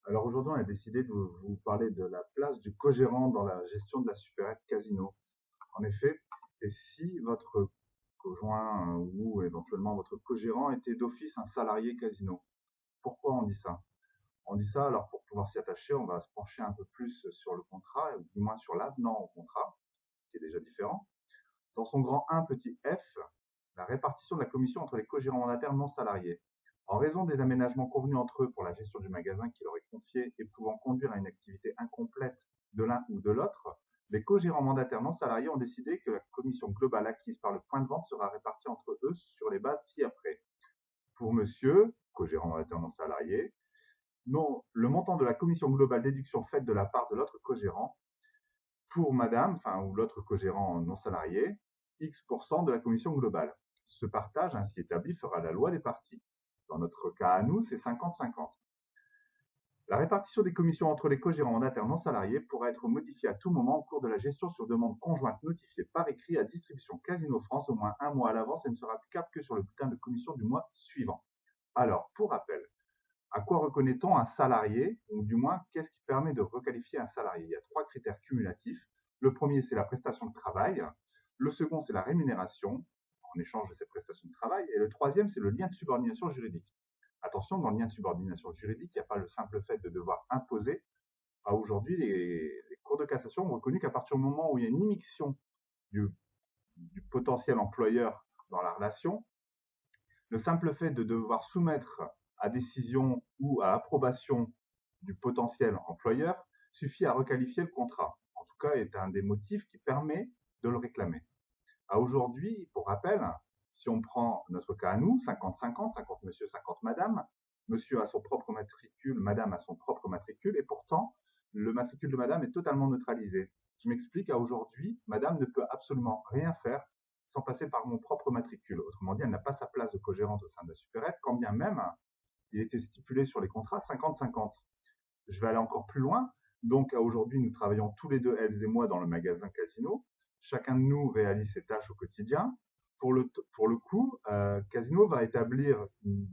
Alors aujourd'hui, on a décidé de vous parler de la place du co-gérant dans la gestion de la supérette Casino. En effet, et si votre conjoint ou éventuellement votre co-gérant était d'office un salarié Casino? Pourquoi on dit ça? On dit ça alors pour pouvoir s'y attacher, on va se pencher un peu plus sur le contrat, ou du moins sur l'avenant au contrat, qui est déjà différent. Dans son grand 1 petit f, la répartition de la commission entre les co-gérants mandataires non salariés. En raison des aménagements convenus entre eux pour la gestion du magasin qui leur est confié et pouvant conduire à une activité incomplète de l'un ou de l'autre, les co-gérants mandataires non salariés ont décidé que la commission globale acquise par le point de vente sera répartie entre eux sur les bases ci-après. Pour monsieur, co-gérant mandataire non salarié, non, le montant de la commission globale déduction faite de la part de l'autre co-gérant. Pour madame, enfin, ou l'autre co-gérant non salarié, X% de la commission globale. Ce partage ainsi établi fera la loi des parties. Dans notre cas à nous, c'est 50-50. La répartition des commissions entre les co-gérants mandataires non salariés pourra être modifiée à tout moment au cours de la gestion sur demande conjointe notifiée par écrit à distribution Casino France au moins un mois à l'avance et ne sera applicable que sur le bulletin de commission du mois suivant. Alors, pour rappel, à quoi reconnaît-on un salarié, ou du moins, qu'est-ce qui permet de requalifier un salarié? Il y a 3 critères cumulatifs. Le premier, c'est la prestation de travail. Le second, c'est la rémunération en échange de cette prestation de travail. Et le troisième, c'est le lien de subordination juridique. Attention, dans le lien de subordination juridique, il n'y a pas le simple fait de devoir imposer. Aujourd'hui, les cours de cassation ont reconnu qu'à partir du moment où il y a une immixtion du, du potentiel employeur dans la relation, le simple fait de devoir soumettre à décision ou à approbation du potentiel employeur suffit à requalifier le contrat. En tout cas, est un des motifs qui permet de le réclamer. À aujourd'hui, pour rappel, si on prend notre cas à nous, 50-50, 50 monsieur, 50 madame, monsieur a son propre matricule, madame a son propre matricule, et pourtant, le matricule de madame est totalement neutralisé. Je m'explique, à aujourd'hui, madame ne peut absolument rien faire sans passer par mon propre matricule. Autrement dit, elle n'a pas sa place de co-gérante au sein de la supérette, quand bien même il était stipulé sur les contrats 50-50. Je vais aller encore plus loin. Donc, à aujourd'hui, nous travaillons tous les deux, elles et moi, dans le magasin Casino. Chacun de nous réalise ses tâches au quotidien. Pour le coup, Casino va établir une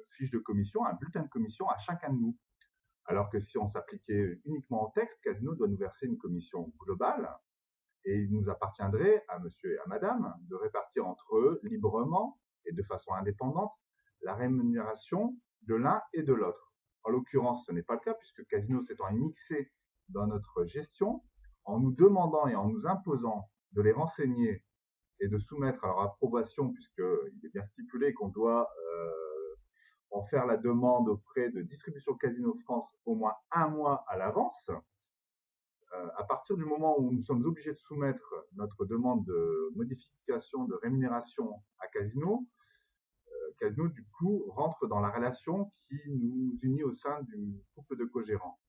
fiche de commission, un bulletin de commission à chacun de nous. Alors que si on s'appliquait uniquement au texte, Casino doit nous verser une commission globale et il nous appartiendrait à monsieur et à madame de répartir entre eux librement et de façon indépendante la rémunération de l'un et de l'autre. En l'occurrence, ce n'est pas le cas puisque Casino s'étant mixé dans notre gestion, en nous demandant et en nous imposant de les renseigner et de soumettre à leur approbation, puisqu'il est bien stipulé qu'on doit en faire la demande auprès de Distribution Casino France au moins un mois à l'avance. À partir du moment où nous sommes obligés de soumettre notre demande de modification de rémunération à Casino, Casino, du coup, rentre dans la relation qui nous unit au sein du couple de co-gérants.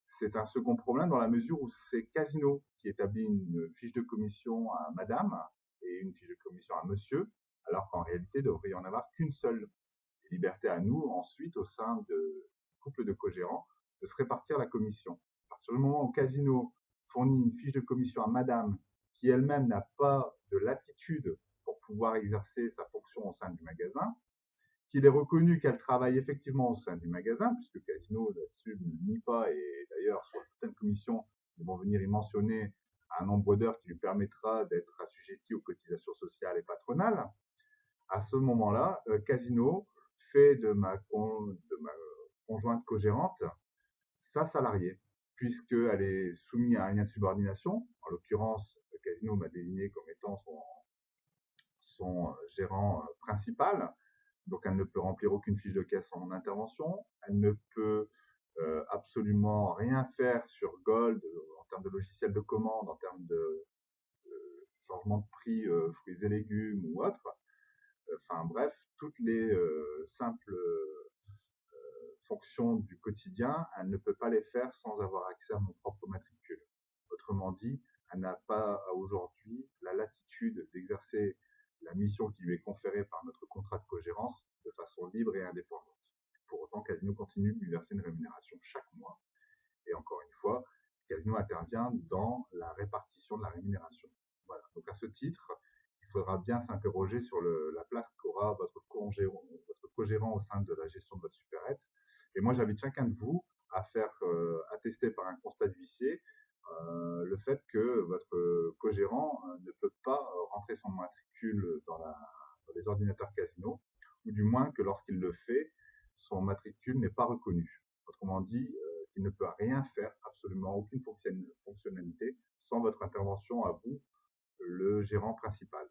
C'est un second problème dans la mesure où c'est Casino qui établit une fiche de commission à madame et une fiche de commission à monsieur, alors qu'en réalité, il devrait y en avoir qu'une seule. Liberté à nous, ensuite, au sein du couple de co-gérants, de se répartir la commission. À partir du moment où Casino fournit une fiche de commission à madame qui elle-même n'a pas de latitude pour pouvoir exercer sa fonction au sein du magasin, qu'il est reconnu qu'elle travaille effectivement au sein du magasin, puisque Casino là-dessus ne nie pas, et d'ailleurs sur certaines commissions, ils vont venir y mentionner un nombre d'heures qui lui permettra d'être assujetti aux cotisations sociales et patronales. À ce moment-là, Casino fait de ma conjointe co-gérante sa salariée, puisqu'elle est soumise à un lien de subordination. En l'occurrence, Casino m'a désigné comme étant son gérant principal, donc elle ne peut remplir aucune fiche de caisse en mon intervention, elle ne peut absolument rien faire sur Gold en termes de logiciel de commande, en termes de changement de prix fruits et légumes ou autre. Enfin bref, toutes les simples fonctions du quotidien, elle ne peut pas les faire sans avoir accès à mon propre matricule. Autrement dit, elle n'a pas aujourd'hui la latitude d'exercer la mission qui lui est conférée par notre contrat de cogérance de façon libre et indépendante. Pour autant, Casino continue de lui verser une rémunération chaque mois. Et encore une fois, Casino intervient dans la répartition de la rémunération. Voilà. Donc à ce titre, il faudra bien s'interroger sur la place qu'aura votre co-gérant au sein de la gestion de votre supérette. Et moi, j'invite chacun de vous à faire attester par un constat d'huissier le fait que votre co-gérant ne peut pas rentrer son matricule dans les ordinateurs Casino, ou du moins que lorsqu'il le fait, son matricule n'est pas reconnu. Autrement dit, il ne peut rien faire, absolument aucune fonctionnalité, sans votre intervention à vous, le gérant principal.